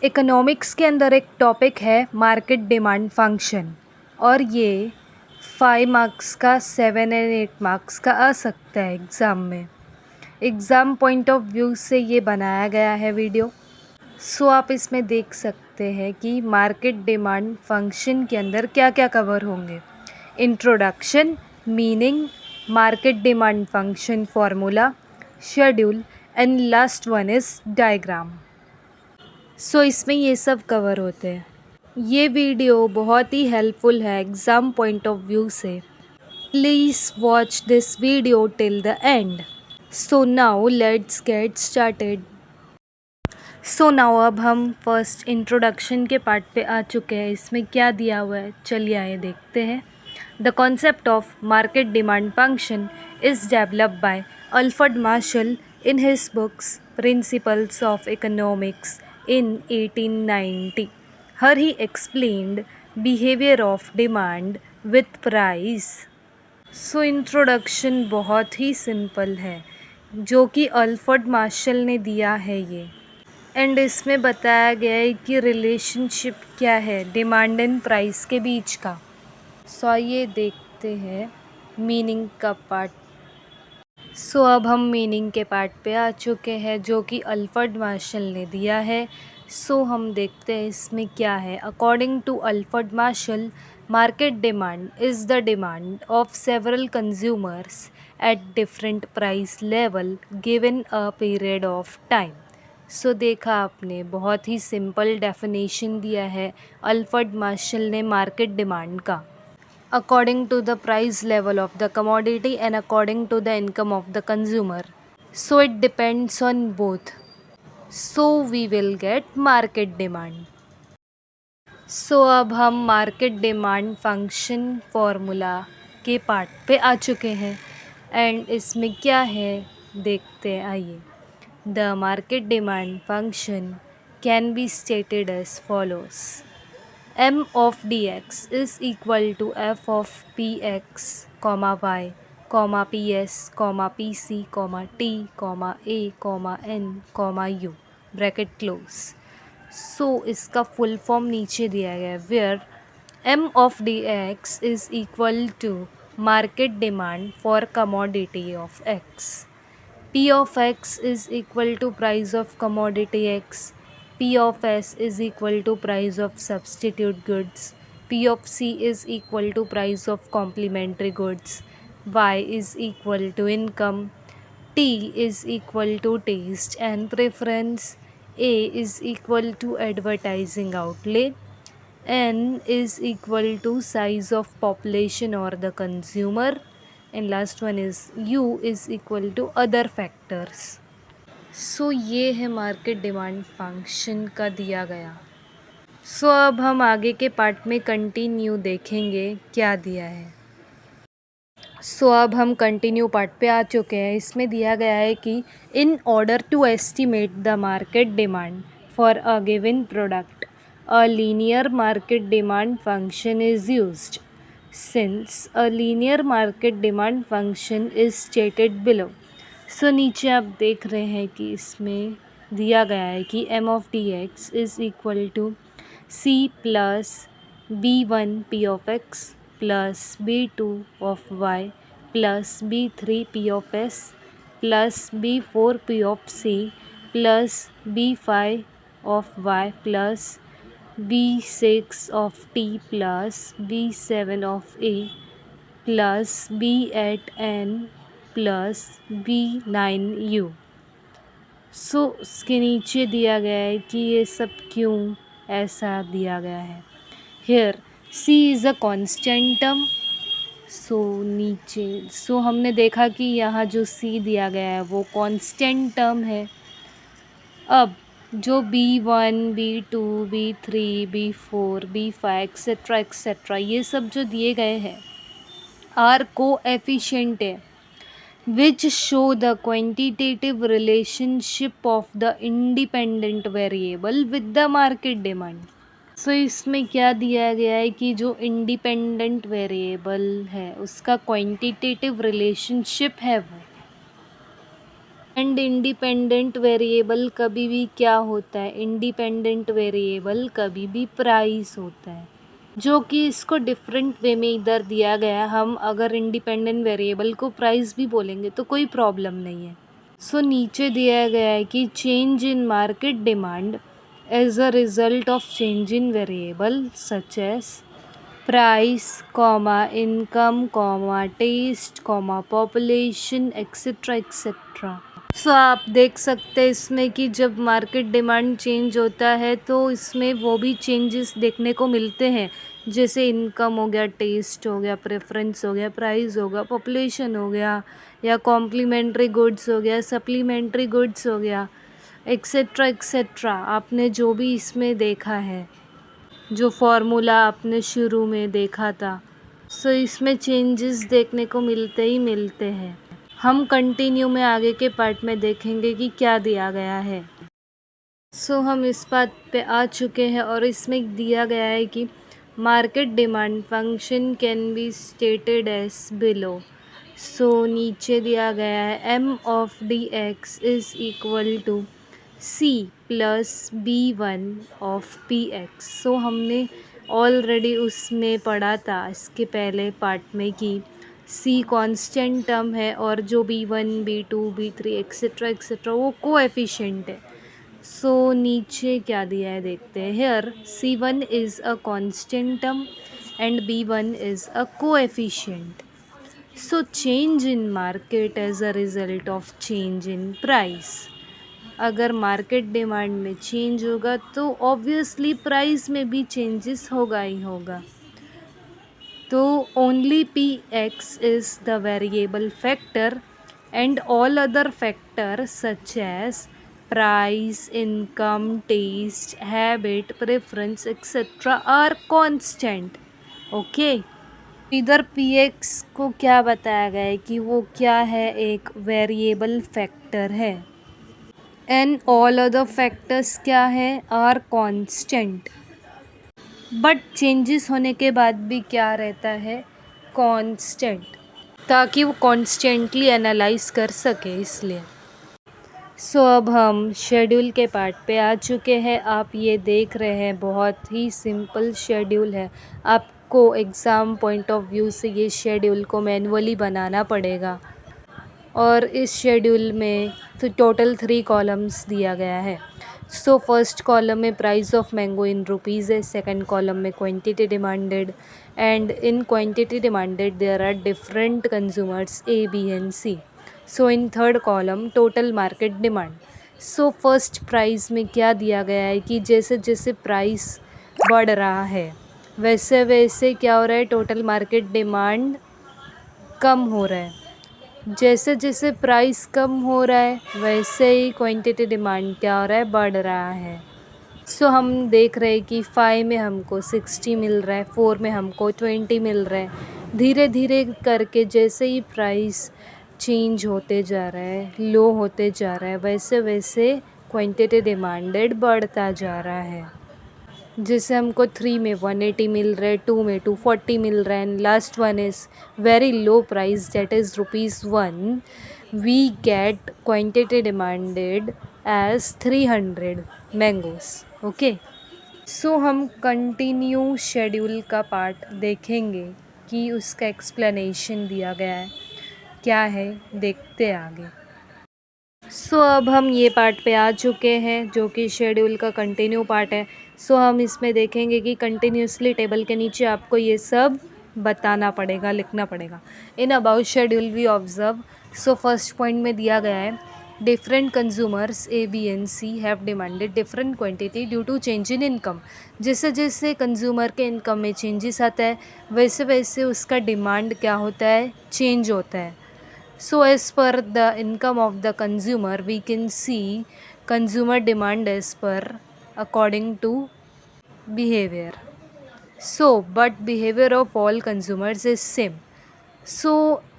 Economics के अंदर एक टॉपिक है मार्केट डिमांड फंक्शन, और ये 5 मार्क्स का 7 एंड 8 मार्क्स का आ सकता है एग्ज़ाम में। एग्ज़ाम पॉइंट ऑफ व्यू से ये बनाया गया है वीडियो। सो आप इसमें देख सकते हैं कि मार्केट डिमांड फंक्शन के अंदर क्या क्या कवर होंगे। Introduction, meaning, market demand function formula, schedule and last one is diagram. So इसमें ये सब कवर होते हैं। ये वीडियो बहुत ही हेल्पफुल है एग्ज़ाम पॉइंट ऑफ व्यू से। Please watch this video till the end. So now let's get started. So now अब हम फर्स्ट इंट्रोडक्शन के पार्ट पे आ चुके हैं। इसमें क्या दिया हुआ है, चलिए आइए देखते हैं। The concept of market demand function is developed by Alfred Marshall in his books Principles of Economics in 1890. Here he explained behavior of demand with price. So introduction बहुत ही सिंपल है जो कि अल्फ्रेड मार्शल ने दिया है ये, and इसमें बताया गया है कि रिलेशनशिप क्या है डिमांड एंड प्राइस के बीच का। सो आइए देखते हैं मीनिंग का पार्ट। सो अब हम मीनिंग के पार्ट पे आ चुके हैं जो कि अल्फ्रेड मार्शल ने दिया है। सो हम देखते हैं इसमें क्या है। According to Alfred Marshall, market demand is the demand of several consumers at different price level given a period of time. So देखा आपने, बहुत ही सिंपल डेफिनेशन दिया है अल्फ्रेड मार्शल ने मार्केट डिमांड का। According to the price level of the commodity and according to the income of the consumer. So it depends on both. So we will get market demand. So अब हम market demand function formula के part पे आ चुके हैं, and इसमें क्या है देखते हैं आइए। The market demand function can be stated as follows. M of dx is equal to f of px, y, ps, pc, t, a, n, u, bracket close. So इसका फुल फॉर्म नीचे दिया गया है, where m of dx is equal to market demand for commodity of x. P of x is equal to price of commodity x. P of s is equal to price of substitute goods. P of c is equal to price of complementary goods. Y is equal to income. T is equal to taste and preference. A is equal to advertising outlay. N is equal to size of population or the consumer. And last one is U is equal to other factors. सो ये है market demand function का दिया गया। सो अब हम आगे के part में कंटिन्यू देखेंगे क्या दिया है। सो अब हम कंटिन्यू पार्ट पे आ चुके हैं। इसमें दिया गया है कि in order to estimate the market demand for a given product a linear market demand function is used. Since a linear market demand function is stated below. So नीचे आप देख रहे हैं कि इसमें दिया गया है कि m of dx is equal to c plus b1 p of x plus b2 of y plus b3 p of s plus b4 p of c plus b5 of y plus b6 of t plus b7 of a plus b8 n plus b9u। So उसके नीचे दिया गया है कि ये सब क्यों ऐसा दिया गया है। Here c is a constant term. So नीचे हमने देखा कि यहाँ जो c दिया गया है वो कॉन्स्टेंट टर्म है। अब जो b1, b2, b3, b4, b5 etcetera ये सब जो दिए गए हैं आर कोएफिशिएंट है which show the quantitative relationship of the independent variable with the market demand. सो इसमें क्या दिया गया है कि जो इंडिपेंडेंट वेरिएबल है उसका क्वांटिटेटिव रिलेशनशिप है वो, एंड इंडिपेंडेंट वेरिएबल कभी भी क्या होता है, इंडिपेंडेंट वेरिएबल कभी भी प्राइस होता है, जो कि इसको डिफरेंट वे में इधर दिया गया है। हम अगर इंडिपेंडेंट वेरिएबल को प्राइस भी बोलेंगे तो कोई प्रॉब्लम नहीं है। सो नीचे दिया गया है कि change in market demand as a result of change in variable such as price, comma income, comma taste, comma population, etcetera etcetera. So आप देख सकते हैं इसमें कि जब मार्केट डिमांड चेंज होता है तो इसमें वो भी चेंजेस देखने को मिलते हैं, जैसे इनकम हो गया, टेस्ट हो गया, प्रेफरेंस हो गया, प्राइस हो गया, पॉपुलेशन हो गया, या कॉम्प्लीमेंट्री गुड्स हो गया, सप्लीमेंट्री गुड्स हो गया, एक्सेट्रा एक्सेट्रा। आपने जो भी इसमें देखा है, जो फॉर्मूला आपने शुरू में देखा था, सो इसमें चेंजेस देखने को मिलते ही मिलते हैं। हम कंटिन्यू में आगे के पार्ट में देखेंगे कि क्या दिया गया है। सो हम इस बात पे आ चुके हैं और इसमें दिया गया है कि market demand function can be stated as below. So नीचे दिया गया है M of D X is equal to C plus B one of P X. So हमने ऑलरेडी उसमें पढ़ा था इसके पहले पार्ट में कि सी कांस्टेंट टर्म है और जो B1, B2, B3 etcetera etcetera वो कोएफिशिएंट है। सो नीचे क्या दिया है देखते हैं। Here C1 is a constant term and B1 is a coefficient. So change in market as a result of change in price. अगर मार्केट डिमांड में चेंज होगा तो ऑब्वियसली प्राइस में भी चेंजेस होगा ही होगा। तो only Px is the variable factor and all other factors such as price, income, taste, habit, preference etc. are constant. Okay, इधर Px को क्या बताया गया है कि वो क्या है, एक वेरिएबल फैक्टर है। एंड ऑल अदर फैक्टर्स क्या है, आर कांस्टेंट। बट चेंजेस होने के बाद भी क्या रहता है, कांस्टेंट, ताकि वो कॉन्स्टेंटली एनालाइज कर सके इसलिए। सो अब हम शेड्यूल के पार्ट पे आ चुके हैं। आप ये देख रहे हैं बहुत ही सिंपल शेड्यूल है। आपको एग्ज़ाम पॉइंट ऑफ व्यू से ये शेड्यूल को मैनुअली बनाना पड़ेगा और इस शेड्यूल में तो टोटल 3 कॉलम्स दिया गया है। सो फर्स्ट कॉलम में price of mango in rupees है, सेकंड कॉलम में quantity demanded and in quantity demanded there are different consumers A, B and C। So in third column total market demand. So first price में क्या दिया गया है कि जैसे जैसे प्राइस बढ़ रहा है वैसे वैसे क्या हो रहा है, टोटल मार्केट डिमांड कम हो रहा है। जैसे जैसे प्राइस कम हो रहा है वैसे ही क्वांटिटी डिमांड क्या हो रहा है, बढ़ रहा है। सो हम देख रहे हैं कि 5 में हमको 60 मिल रहा है, 4 में हमको 20 मिल रहा है। धीरे धीरे करके जैसे ही प्राइस चेंज होते जा रहा है, लो होते जा रहा है, वैसे वैसे क्वांटिटी डिमांडेड बढ़ता जा रहा है। जैसे हमको 3 में 180 मिल रहा है, 2 में 240 मिल रहा है and last one is very low price that is ₹1। We get quantity demanded as 300 mangoes. Okay, so हम कंटिन्यू शेड्यूल का पार्ट देखेंगे कि उसका एक्सप्लेनेशन दिया गया है क्या है, देखते हैं आगे। सो अब हम ये पार्ट पे आ चुके हैं जो कि शेड्यूल का कंटिन्यू पार्ट है। सो हम इसमें देखेंगे कि कंटिन्यूसली टेबल के नीचे आपको ये सब बताना पड़ेगा, लिखना पड़ेगा। In about schedule we observe. So first point में दिया गया है different consumers A, B and C have demanded different quantity due to change in income. जैसे जैसे कंज्यूमर के इनकम में चेंजेस आता है वैसे वैसे उसका डिमांड क्या होता है, चेंज होता है। So as per the income of the consumer, we can see consumer demand as per according to behavior. So but behavior of all consumers is same. So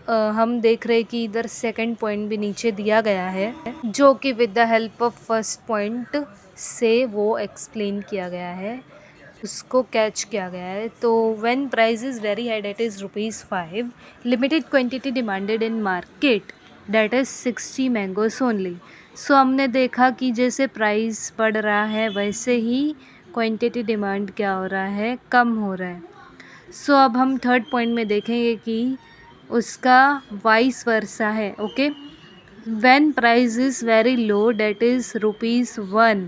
हम देख रहे हैं कि इधर सेकंड पॉइंट भी नीचे दिया गया है जो कि with the help of first point से वो एक्सप्लेन किया गया है, उसको कैच किया गया है। तो when price is very high that is ₹5, limited quantity demanded in market that is 60 mangoes only. So हमने देखा कि जैसे प्राइस बढ़ रहा है वैसे ही क्वांटिटी डिमांड क्या हो रहा है, कम हो रहा है। सो अब हम थर्ड पॉइंट में देखेंगे कि उसका वाइस वर्सा है। Okay, when price is very low that is ₹1,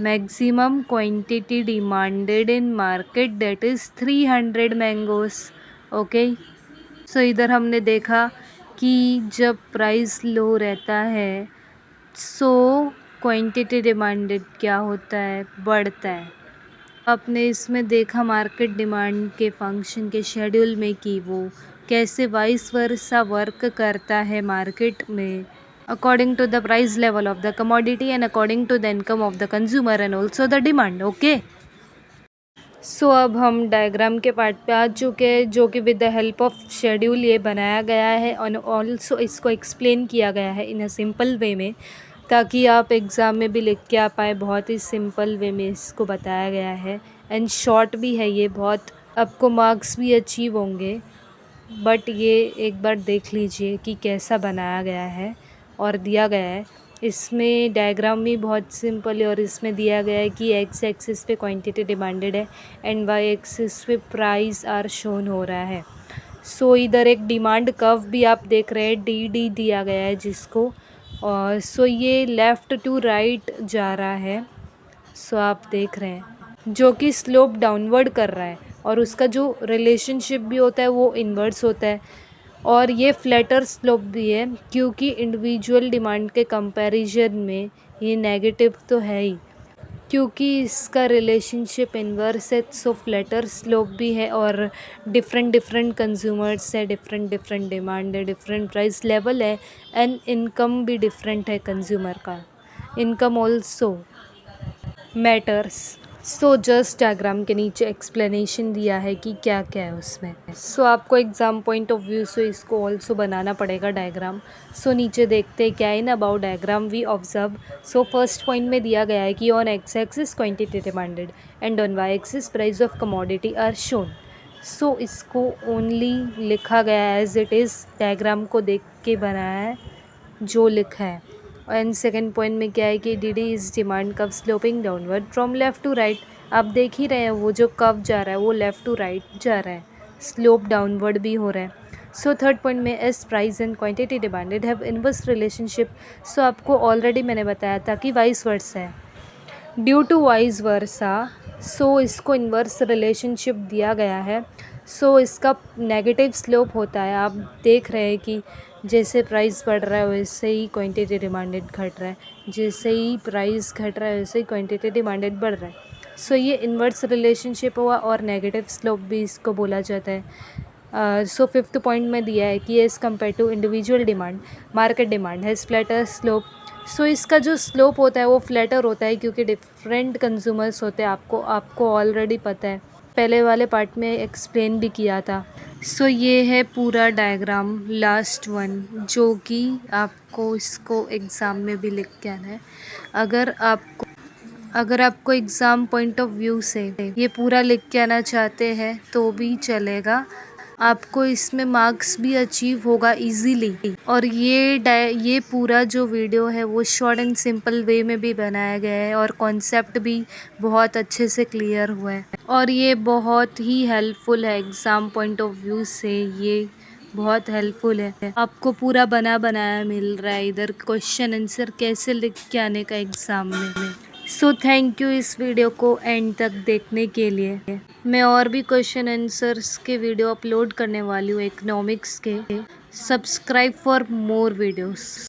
maximum quantity demanded in market that is 300 mangoes. Okay, so इधर हमने देखा कि जब प्राइस लो रहता है सो क्वांटिटी डिमांडेड क्या होता है, बढ़ता है। आपने इसमें देखा मार्केट डिमांड के फंक्शन के शेड्यूल में कि वो कैसे वाइस वर्सा वर्क करता है मार्केट में, according to the price level of the commodity and according to the income of the consumer and also the demand. Okay, so अब हम डायग्राम के पार्ट पे आ चुके हैं जो कि with the help of schedule ये बनाया गया है और ऑल्सो इसको एक्सप्लेन किया गया है इन अ सिंपल वे में, ताकि आप एग्ज़ाम में भी लिख के आ पाए। बहुत ही सिंपल वे में इसको बताया गया है एंड शॉर्ट भी है ये, बहुत आपको मार्क्स भी अचीव होंगे। बट ये एक बार देख लीजिए कि कैसा बनाया गया है और दिया गया है। इसमें डायग्राम भी बहुत सिंपल है और इसमें दिया गया है कि एक्स एक्सिस पे क्वांटिटी डिमांडेड है एंड वाई एक्सिस पे प्राइस आर शोन हो रहा है। सो इधर एक डिमांड कर्व भी आप देख रहे हैं, डी दिया गया है जिसको, और सो ये लेफ़्ट टू राइट जा रहा है। सो आप देख रहे हैं जो कि स्लोप डाउनवर्ड कर रहा है और उसका जो रिलेशनशिप भी होता है वो इन्वर्स होता है। और ये फ्लैटर स्लोप भी है क्योंकि इंडिविजुअल डिमांड के कंपैरिजन में ये नेगेटिव तो है ही, क्योंकि इसका रिलेशनशिप इन्वर्स है। सो फ्लैटर स्लोप भी है और डिफरेंट कंज्यूमर्स है, डिफरेंट डिमांड है, डिफरेंट प्राइस लेवल है एंड इनकम भी डिफरेंट है कंज्यूमर का, income also matters. So just diagram के नीचे एक्सप्लेनेशन दिया है कि क्या क्या है उसमें। सो आपको एग्ज़ाम पॉइंट ऑफ व्यू से इसको ऑल्सो बनाना पड़ेगा डायग्राम। सो नीचे देखते हैं क्या in about diagram we observe. So first point में दिया गया है कि on X axis quantity demanded and on Y axis price of commodity are shown. So इसको ओनली लिखा गया है एज इट इज़, डायग्राम को देख के बनाया है जो लिखा है। एंड सेकेंड पॉइंट में क्या है कि D is demand curve sloping downward from left to right. आप देख ही रहे हैं वो जो कव जा रहा है वो लेफ़्ट टू राइट जा रहा है, स्लोप डाउनवर्ड भी हो रहा है। सो थर्ड पॉइंट में as price and quantity demanded have inverse relationship. So आपको ऑलरेडी मैंने बताया था कि वाइस वर्सा है, due to vice versa. So इसको इन्वर्स रिलेशनशिप दिया गया है। सो इसका नेगेटिव स्लोप होता है। आप देख रहे हैं कि जैसे प्राइस बढ़ रहा है वैसे ही क्वांटिटी डिमांडेड घट रहा है, जैसे ही प्राइस घट रहा है वैसे ही क्वांटिटी डिमांडेड बढ़ रहा है। सो ये इन्वर्स रिलेशनशिप हुआ और नेगेटिव स्लोप भी इसको बोला जाता है। सो फिफ्थ पॉइंट में दिया है कि as compare to individual demand market demand has flatter slope. So इसका जो स्लोप होता है वो फ्लैटर होता है क्योंकि डिफरेंट कंज्यूमर्स होते हैं, आपको ऑलरेडी पता है, पहले वाले पार्ट में एक्सप्लेन भी किया था। सो ये है पूरा डायग्राम लास्ट वन, जो कि आपको इसको एग्ज़ाम में भी लिख के आना है। अगर आपको एग्ज़ाम पॉइंट ऑफ व्यू से ये पूरा लिख के आना चाहते हैं तो भी चलेगा, आपको इसमें मार्क्स भी अचीव होगा इजीली। और ये पूरा जो वीडियो है वो शॉर्ट एंड सिंपल वे में भी बनाया गया है और कॉन्सेप्ट भी बहुत अच्छे से क्लियर हुआ है और ये बहुत ही हेल्पफुल है एग्ज़ाम पॉइंट ऑफ व्यू से। ये बहुत हेल्पफुल है, आपको पूरा बनाया मिल रहा है इधर क्वेश्चन आंसर कैसे लिख के आने का एग्ज़ाम में। सो थैंक यू इस वीडियो को एंड तक देखने के लिए। मैं और भी क्वेश्चन आंसर्स के वीडियो अपलोड करने वाली हूँ इकोनॉमिक्स के। Subscribe for more videos.